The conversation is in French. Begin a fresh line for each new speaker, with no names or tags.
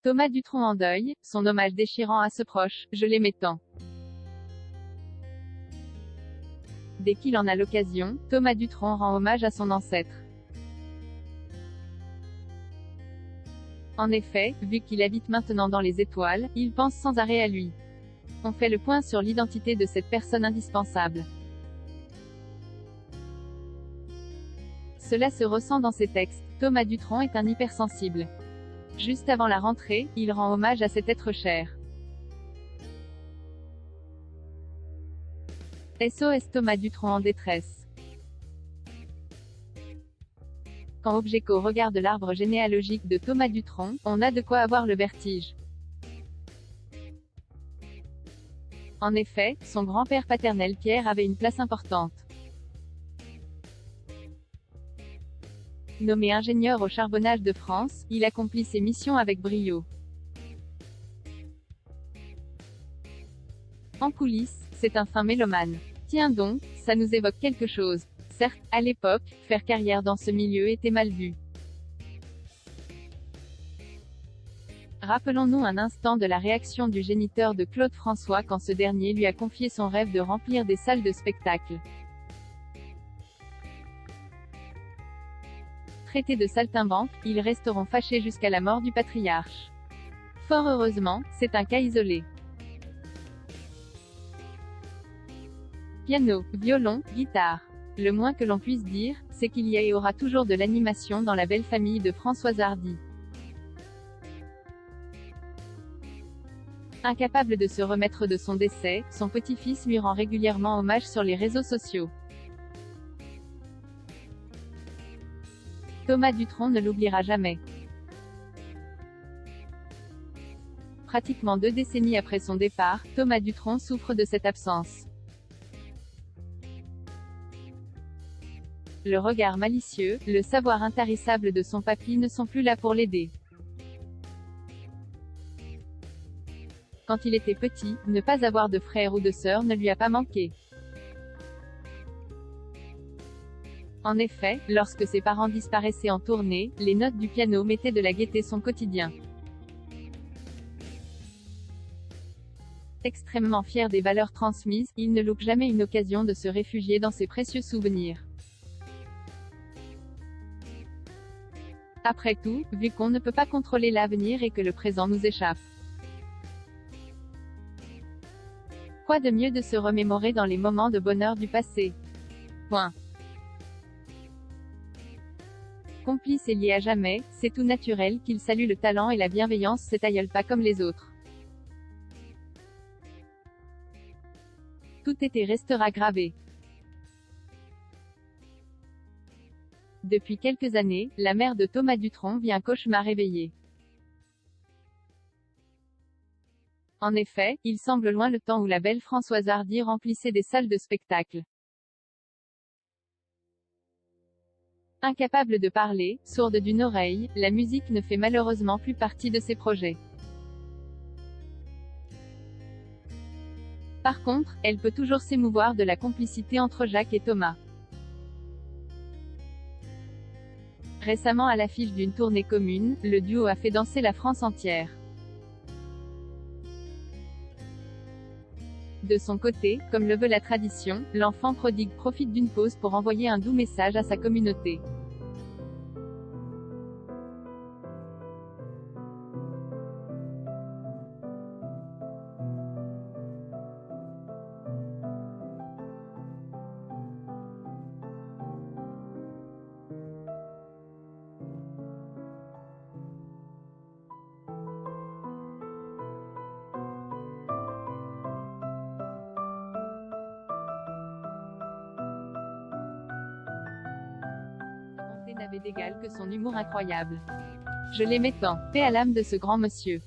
Thomas Dutronc en deuil, son hommage déchirant à ce proche, je l'aimais tant. Dès qu'il en a l'occasion, Thomas Dutronc rend hommage à son ancêtre. En effet, vu qu'il habite maintenant dans les étoiles, il pense sans arrêt à lui. On fait le point sur l'identité de cette personne indispensable. Cela se ressent dans ses textes. Thomas Dutronc est un hypersensible. Juste avant la rentrée, il rend hommage à cet être cher. SOS Thomas Dutronc en détresse. Quand Objeco regarde l'arbre généalogique de Thomas Dutronc, on a de quoi avoir le vertige. En effet, son grand-père paternel Pierre avait une place importante. Nommé ingénieur au charbonnage de France, il accomplit ses missions avec brio. En coulisses, c'est un fin mélomane. Tiens donc, ça nous évoque quelque chose. Certes, à l'époque, faire carrière dans ce milieu était mal vu. Rappelons-nous un instant de la réaction du géniteur de Claude François quand ce dernier lui a confié son rêve de remplir des salles de spectacle. Traités de saltimbanques, ils resteront fâchés jusqu'à la mort du patriarche. Fort heureusement, c'est un cas isolé. Piano, violon, guitare. Le moins que l'on puisse dire, c'est qu'il y a et aura toujours de l'animation dans la belle famille de Françoise Hardy. Incapable de se remettre de son décès, son petit-fils lui rend régulièrement hommage sur les réseaux sociaux. Thomas Dutronc ne l'oubliera jamais. Pratiquement 2 décennies après son départ, Thomas Dutronc souffre de cette absence. Le regard malicieux, le savoir intarissable de son papy ne sont plus là pour l'aider. Quand il était petit, ne pas avoir de frère ou de sœur ne lui a pas manqué. En effet, lorsque ses parents disparaissaient en tournée, les notes du piano mettaient de la gaieté son quotidien. Extrêmement fier des valeurs transmises, il ne loupe jamais une occasion de se réfugier dans ses précieux souvenirs. Après tout, vu qu'on ne peut pas contrôler l'avenir et que le présent nous échappe. Quoi de mieux de se remémorer dans les moments de bonheur du passé? Point. Complice et lié à jamais, c'est tout naturel qu'il salue le talent et la bienveillance, cet aïeul pas comme les autres. Tout est et restera gravé. Depuis quelques années, la mère de Thomas Dutronc vit un cauchemar éveillé. En effet, il semble loin le temps où la belle Françoise Hardy remplissait des salles de spectacle. Incapable de parler, sourde d'une oreille, la musique ne fait malheureusement plus partie de ses projets. Par contre, elle peut toujours s'émouvoir de la complicité entre Jacques et Thomas. Récemment à l'affiche d'une tournée commune, le duo a fait danser la France entière. De son côté, comme le veut la tradition, l'enfant prodigue profite d'une pause pour envoyer un doux message à sa communauté. N'avait d'égal que son humour incroyable. Je l'aimais tant. Paix à l'âme de ce grand monsieur.